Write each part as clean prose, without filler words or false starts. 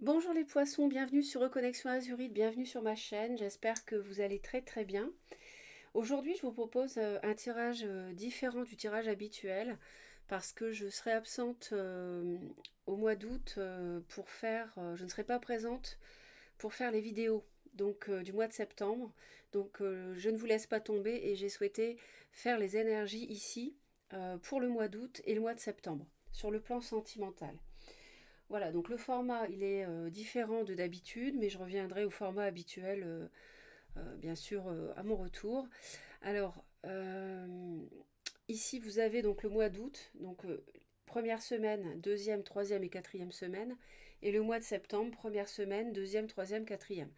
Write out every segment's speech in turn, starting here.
Bonjour les poissons, bienvenue sur Reconnexion Azurite, bienvenue sur ma chaîne, j'espère que vous allez très très bien. Aujourd'hui je vous propose un tirage différent du tirage habituel parce que je serai absente au mois d'août pour faire, je ne serai pas présente pour faire les vidéos du mois de septembre. Je ne vous laisse pas tomber et j'ai souhaité faire les énergies ici pour le mois d'août et le mois de septembre sur le plan sentimental. Voilà, donc le format, il est différent de d'habitude, mais je reviendrai au format habituel, bien sûr, à mon retour. Alors, ici, vous avez donc le mois d'août, première semaine, deuxième, troisième et quatrième semaine, et le mois de septembre, première semaine, deuxième, troisième, quatrième.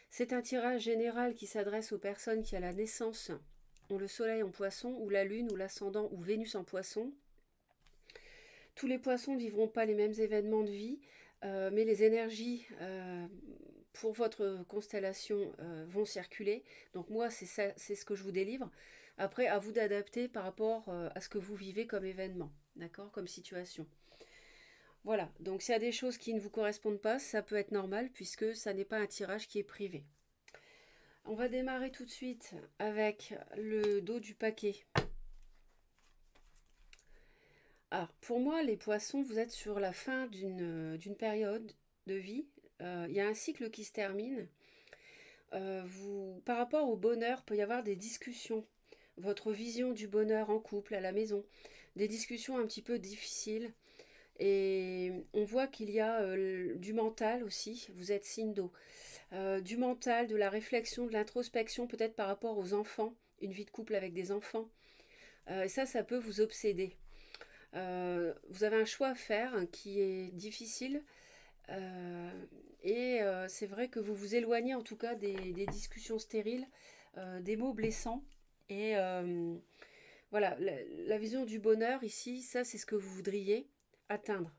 C'est un tirage général qui s'adresse aux personnes qui, à la naissance, ont le soleil en poisson, ou la lune, ou l'ascendant, ou Vénus en poisson. Tous les poissons ne vivront pas les mêmes événements de vie, mais les énergies pour votre constellation vont circuler. Donc moi, c'est ce que je vous délivre. Après, à vous d'adapter par rapport à ce que vous vivez comme événement, d'accord, comme situation. Voilà, donc s'il y a des choses qui ne vous correspondent pas, ça peut être normal puisque ça n'est pas un tirage qui est privé. On va démarrer tout de suite avec le dos du paquet. Alors, pour moi, les poissons, vous êtes sur la fin d'une période de vie. Il y a un cycle qui se termine. Par rapport au bonheur, il peut y avoir des discussions. Votre vision du bonheur en couple, à la maison. Des discussions un petit peu difficiles. Et on voit qu'il y a du mental aussi. Vous êtes signe d'eau. Du mental, de la réflexion, de l'introspection, peut-être par rapport aux enfants. Une vie de couple avec des enfants. Et ça peut vous obséder. Vous avez un choix à faire qui est difficile. euh, c'est vrai que vous vous éloignez en tout cas des discussions stériles, des mots blessants. Et voilà, la vision du bonheur ici, ça c'est ce que vous voudriez atteindre.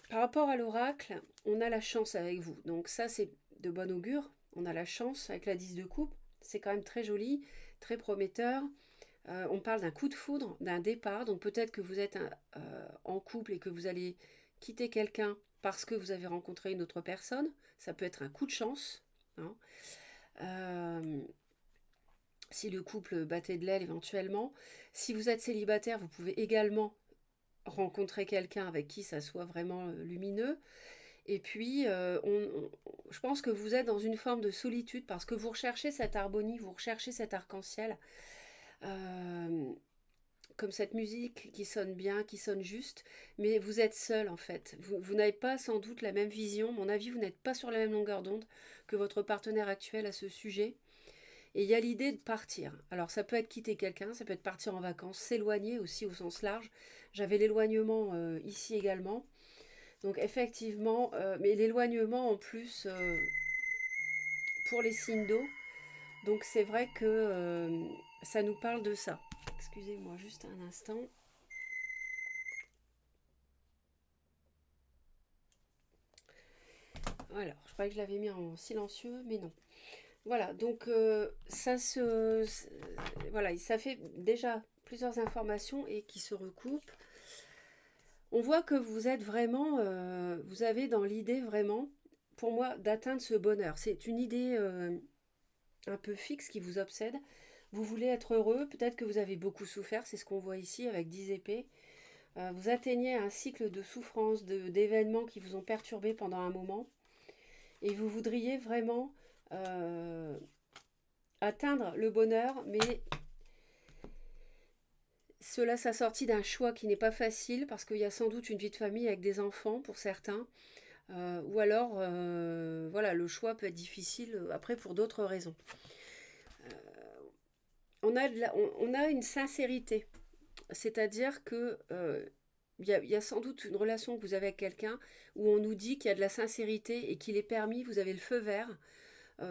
Par rapport à l'oracle, on a la chance avec vous. Donc ça c'est de bon augure. On a la chance avec la 10 de coupe. C'est quand même très joli, très prometteur. On parle d'un coup de foudre, d'un départ. Donc peut-être que vous êtes en couple et que vous allez quitter quelqu'un parce que vous avez rencontré une autre personne. Ça peut être un coup de chance, hein. Euh, si le couple battait de l'aile éventuellement. Si vous êtes célibataire, vous pouvez également rencontrer quelqu'un avec qui ça soit vraiment lumineux. Et puis, je pense que vous êtes dans une forme de solitude parce que vous recherchez cette harmonie, vous recherchez cet arc-en-ciel. Euh, Comme cette musique qui sonne bien, qui sonne juste, mais vous êtes seul en fait. Vous n'avez pas sans doute la même vision. À mon avis, vous n'êtes pas sur la même longueur d'onde que votre partenaire actuel à ce sujet. Et il y a l'idée de partir. Alors ça peut être quitter quelqu'un, ça peut être partir en vacances, s'éloigner aussi au sens large. J'avais l'éloignement ici également. Donc effectivement, mais l'éloignement en plus pour les signes d'eau. Donc c'est vrai que ça nous parle de ça. Excusez-moi juste un instant. Alors, je croyais que je l'avais mis en silencieux, mais non. Voilà, donc voilà, ça fait déjà plusieurs informations et qui se recoupent. On voit que vous êtes vraiment, vous avez dans l'idée vraiment, pour moi, d'atteindre ce bonheur. C'est une idée un peu fixe qui vous obsède. Vous voulez être heureux, peut-être que vous avez beaucoup souffert, c'est ce qu'on voit ici avec 10 épées. Vous atteignez un cycle de souffrance, d'événements qui vous ont perturbé pendant un moment. Et vous voudriez vraiment euh, atteindre le bonheur, mais cela s'assortit d'un choix qui n'est pas facile parce qu'il y a sans doute une vie de famille avec des enfants pour certains, ou alors voilà, le choix peut être difficile après pour d'autres raisons. On a une sincérité, c'est-à-dire que il y a sans doute une relation que vous avez avec quelqu'un où on nous dit qu'il y a de la sincérité et qu'il est permis, vous avez le feu vert,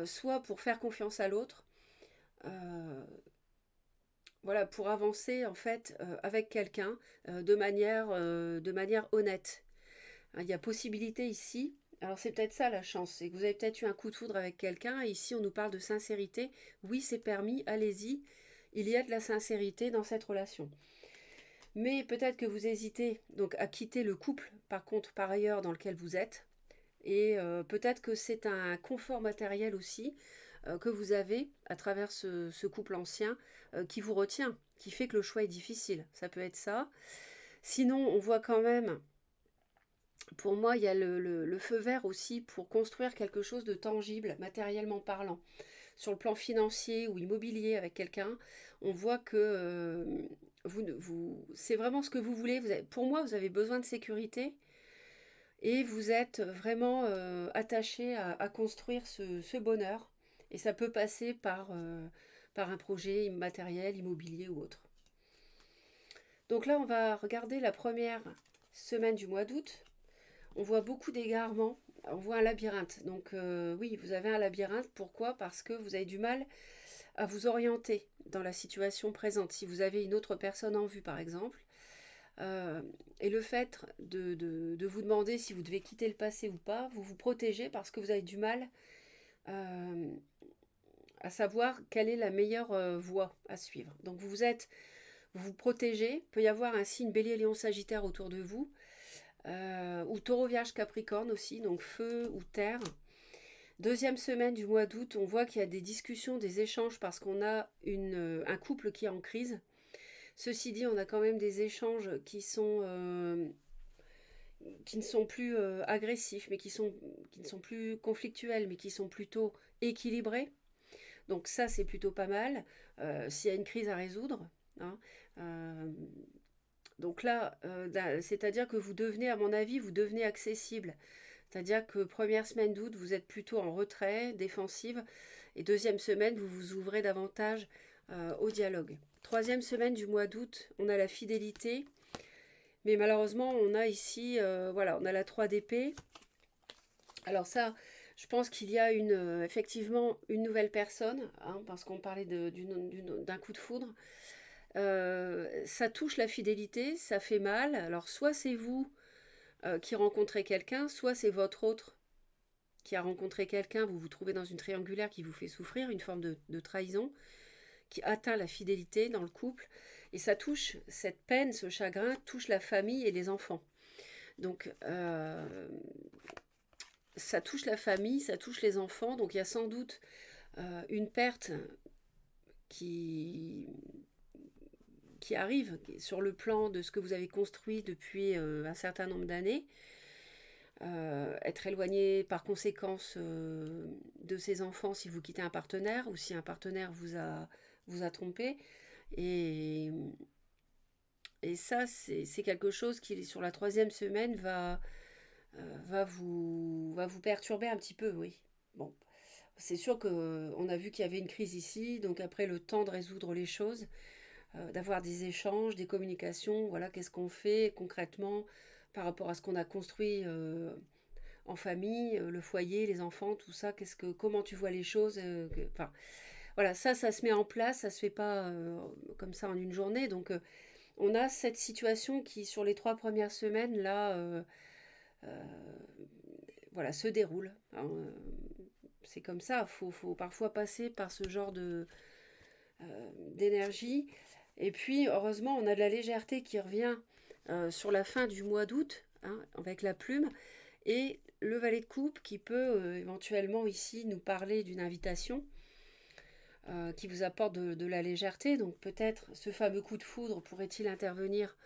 soit pour faire confiance à l'autre, euh, voilà, pour avancer en fait avec quelqu'un de manière honnête. Il y a possibilité ici. Alors c'est peut-être ça la chance, c'est que vous avez peut-être eu un coup de foudre avec quelqu'un et ici on nous parle de sincérité. Oui, c'est permis, allez-y. Il y a de la sincérité dans cette relation. Mais peut-être que vous hésitez donc à quitter le couple, par contre, par ailleurs, dans lequel vous êtes. Et peut-être que c'est un confort matériel aussi que vous avez à travers ce couple ancien qui vous retient, qui fait que le choix est difficile. Ça peut être ça. Sinon, on voit quand même, pour moi, il y a le feu vert aussi pour construire quelque chose de tangible, matériellement parlant. Sur le plan financier ou immobilier avec quelqu'un, on voit que c'est vraiment ce que vous voulez. Pour moi, vous avez besoin de sécurité et vous êtes vraiment attaché à construire ce bonheur. Et ça peut passer par un projet matériel, immobilier ou autre. Donc là, on va regarder la première semaine du mois d'août. On voit beaucoup d'égarements, on voit un labyrinthe. Donc oui, vous avez un labyrinthe. Pourquoi? Parce que vous avez du mal à vous orienter dans la situation présente. Si vous avez une autre personne en vue, par exemple, et le fait de vous demander si vous devez quitter le passé ou pas, vous vous protégez parce que vous avez du mal euh, à savoir quelle est la meilleure voie à suivre. Donc vous vous protégez. Il peut y avoir un signe Bélier, Lion, Sagittaire autour de vous, ou Taureau, Vierge, Capricorne aussi, donc feu ou terre. Deuxième semaine du mois d'août, on voit qu'il y a des discussions, des échanges parce qu'on a un couple qui est en crise. Ceci dit, on a quand même des échanges qui ne sont plus agressifs, mais qui ne sont plus conflictuels, mais qui sont plutôt équilibrés. Donc ça, c'est plutôt pas mal. S'il y a une crise à résoudre, hein. Euh, donc là, c'est-à-dire que vous devenez, à mon avis, vous devenez accessible. C'est-à-dire que première semaine d'août, vous êtes plutôt en retrait, défensive, et deuxième semaine, vous vous ouvrez davantage au dialogue. Troisième semaine du mois d'août, on a la fidélité, mais malheureusement, on a ici, voilà, on a la 3 d'épée. Alors ça, je pense qu'il y a effectivement une nouvelle personne, hein, parce qu'on parlait d'un coup de foudre. Ça touche la fidélité, ça fait mal. Alors soit c'est vous qui rencontrez quelqu'un, soit c'est votre autre qui a rencontré quelqu'un, vous vous trouvez dans une triangulaire qui vous fait souffrir, une forme de trahison, qui atteint la fidélité dans le couple. Et ça touche, cette peine, ce chagrin, touche la famille et les enfants. Donc ça touche la famille, ça touche les enfants. Donc il y a sans doute une perte qui, qui arrive sur le plan de ce que vous avez construit depuis un certain nombre d'années. Être éloigné par conséquence de ses enfants si vous quittez un partenaire ou si un partenaire vous a trompé. Et, et ça, c'est quelque chose qui, sur la troisième semaine, va vous perturber un petit peu, oui. Bon, c'est sûr qu'on a vu qu'il y avait une crise ici, donc après le temps de résoudre les choses, d'avoir des échanges, des communications, voilà, qu'est-ce qu'on fait concrètement par rapport à ce qu'on a construit en famille, le foyer, les enfants, tout ça, comment tu vois les choses, enfin, voilà, ça se met en place, ça se fait pas comme ça en une journée, donc on a cette situation qui, sur les 3 premières semaines, là, euh, voilà, se déroule, hein. C'est comme ça, faut parfois passer par ce genre d'énergie. Et puis, heureusement, on a de la légèreté qui revient sur la fin du mois d'août, hein, avec la plume, et le valet de coupe qui peut éventuellement ici nous parler d'une invitation qui vous apporte de la légèreté. Donc peut-être ce fameux coup de foudre pourrait-il intervenir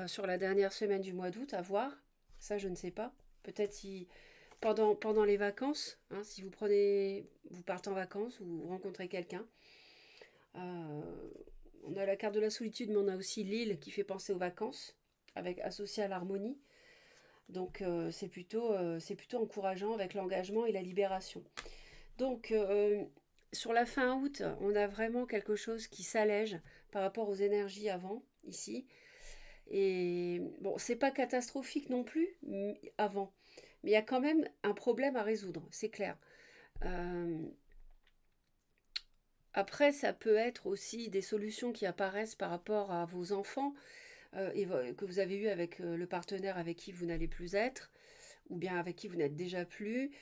sur la dernière semaine du mois d'août, à voir. Ça, je ne sais pas. Peut-être si pendant les vacances, hein, si vous partez en vacances ou vous rencontrez quelqu'un. Euh, on a la carte de la solitude, mais on a aussi l'île qui fait penser aux vacances, associée à l'harmonie. Donc c'est plutôt encourageant avec l'engagement et la libération. Donc sur la fin août, on a vraiment quelque chose qui s'allège par rapport aux énergies avant, ici. Et bon, c'est pas catastrophique non plus avant, mais il y a quand même un problème à résoudre, c'est clair. Euh, Après, ça peut être aussi des solutions qui apparaissent par rapport à vos enfants que vous avez eu avec le partenaire avec qui vous n'allez plus être, ou bien avec qui vous n'êtes déjà plus.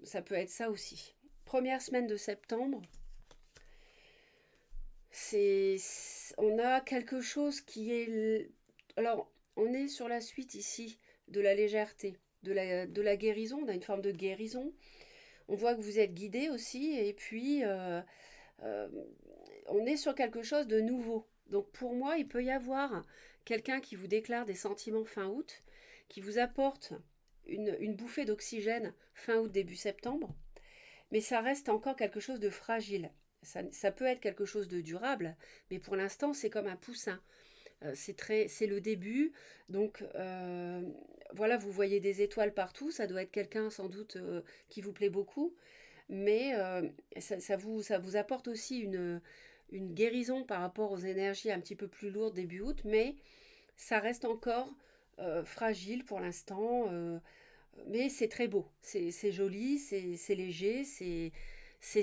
Ça peut être ça aussi. Première semaine de septembre, On a quelque chose qui est... Alors, on est sur la suite ici de la légèreté, de la guérison, on a une forme de guérison. On voit que vous êtes guidé aussi, et puis euh, on est sur quelque chose de nouveau. Donc pour moi, il peut y avoir quelqu'un qui vous déclare des sentiments fin août, qui vous apporte une bouffée d'oxygène fin août, début septembre, mais ça reste encore quelque chose de fragile. Ça peut être quelque chose de durable, mais pour l'instant, c'est comme un poussin. C'est le début, donc voilà, vous voyez des étoiles partout, ça doit être quelqu'un sans doute qui vous plaît beaucoup, mais ça vous apporte aussi une guérison par rapport aux énergies un petit peu plus lourdes début août, mais ça reste encore fragile pour l'instant, mais c'est très beau, c'est joli, c'est léger, c'est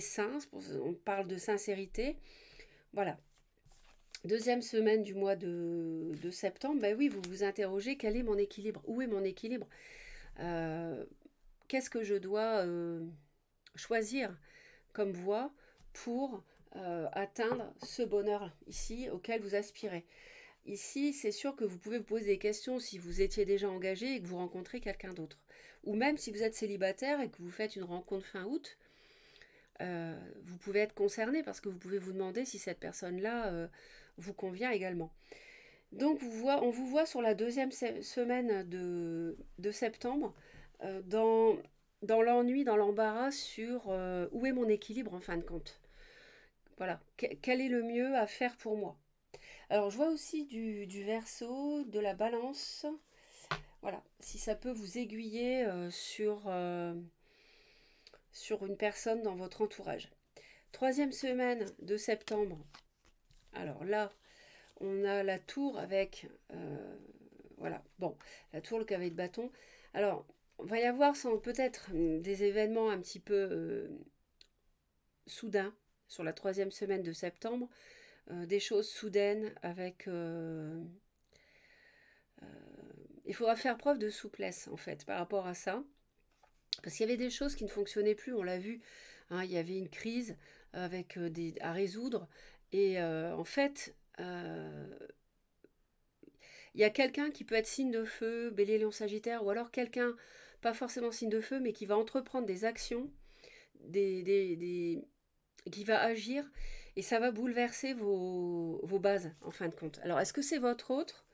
sain, on parle de sincérité. Voilà. Deuxième semaine du mois de septembre, ben oui, vous vous interrogez, quel est mon équilibre? Où est mon équilibre? Euh, Qu'est-ce que je dois choisir comme voie pour atteindre ce bonheur ici auquel vous aspirez? Ici, c'est sûr que vous pouvez vous poser des questions si vous étiez déjà engagé et que vous rencontrez quelqu'un d'autre. Ou même si vous êtes célibataire et que vous faites une rencontre fin août, vous pouvez être concerné parce que vous pouvez vous demander si cette personne-là vous convient également. Donc on vous voit sur la deuxième semaine de septembre dans l'ennui, dans l'embarras sur où est mon équilibre en fin de compte. Voilà, quel est le mieux à faire pour moi. Alors je vois aussi du Verseau, de la Balance. Voilà, si ça peut vous aiguiller sur une personne dans votre entourage. Troisième semaine de septembre. Alors là, on a la tour avec... voilà, bon, la tour, le cavalier de bâton. Alors, il va y avoir peut-être des événements un petit peu soudains sur la troisième semaine de septembre. Des choses soudaines avec... il faudra faire preuve de souplesse, en fait, par rapport à ça. Parce qu'il y avait des choses qui ne fonctionnaient plus, on l'a vu. Hein, il y avait une crise avec à résoudre. Et en fait, il y a quelqu'un qui peut être signe de feu, bélier, lion, sagittaire, ou alors quelqu'un, pas forcément signe de feu, mais qui va entreprendre des actions, qui va agir, et ça va bouleverser vos bases, en fin de compte. Alors, est-ce que c'est votre autre,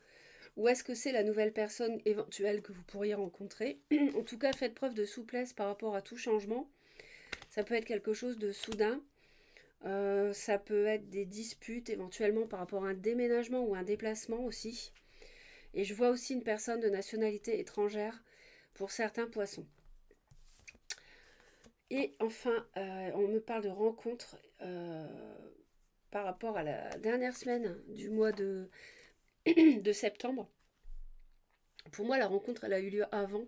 ou est-ce que c'est la nouvelle personne éventuelle que vous pourriez rencontrer? En tout cas, faites preuve de souplesse par rapport à tout changement. Ça peut être quelque chose de soudain. Ça peut être des disputes éventuellement par rapport à un déménagement ou un déplacement aussi. Et je vois aussi une personne de nationalité étrangère pour certains poissons. Et enfin, on me parle de rencontres par rapport à la dernière semaine du mois de septembre. Pour moi, la rencontre, elle a eu lieu avant,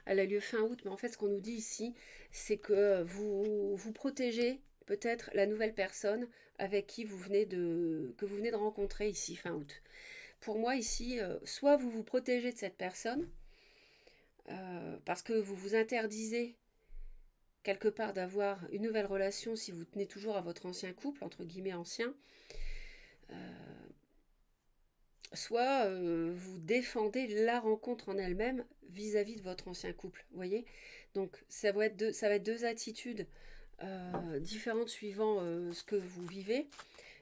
elle a eu lieu fin août, mais en fait, ce qu'on nous dit ici, c'est que vous protégez peut-être la nouvelle personne avec qui que vous venez de rencontrer ici fin août. Pour moi, ici, soit vous vous protégez de cette personne, parce que vous vous interdisez quelque part d'avoir une nouvelle relation si vous tenez toujours à votre ancien couple, entre guillemets ancien, soit vous défendez la rencontre en elle-même vis-à-vis de votre ancien couple, vous voyez. Donc ça va être deux attitudes différentes suivant ce que vous vivez,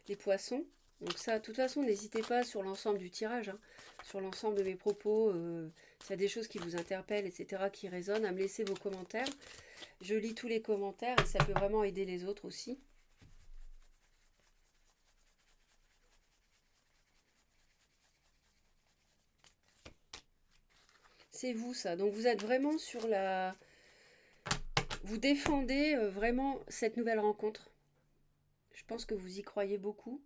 les poissons. Donc ça, de toute façon, n'hésitez pas sur l'ensemble du tirage, hein, sur l'ensemble de mes propos, s'il y a des choses qui vous interpellent, etc., qui résonnent, à me laisser vos commentaires. Je lis tous les commentaires et ça peut vraiment aider les autres aussi. C'est vous ça. Donc vous êtes vraiment sur la... Vous défendez vraiment cette nouvelle rencontre. Je pense que vous y croyez beaucoup.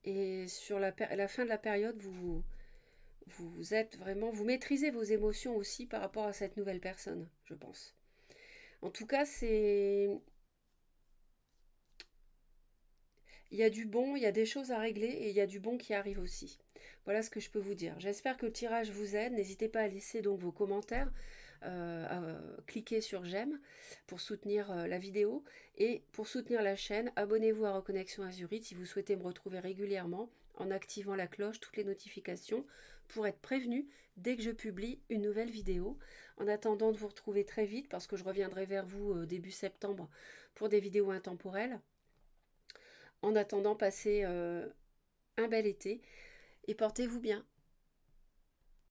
Et sur la fin de la période, vous êtes vraiment... Vous maîtrisez vos émotions aussi par rapport à cette nouvelle personne, je pense. En tout cas, il y a du bon, il y a des choses à régler et il y a du bon qui arrive aussi. Voilà ce que je peux vous dire. J'espère que le tirage vous aide. N'hésitez pas à laisser donc vos commentaires, cliquez sur j'aime pour soutenir la vidéo. Et pour soutenir la chaîne, abonnez-vous à Reconnexion Azurite si vous souhaitez me retrouver régulièrement en activant la cloche, toutes les notifications pour être prévenu dès que je publie une nouvelle vidéo. En attendant de vous retrouver très vite, parce que je reviendrai vers vous début septembre pour des vidéos intemporelles. En attendant, passez un bel été et portez-vous bien.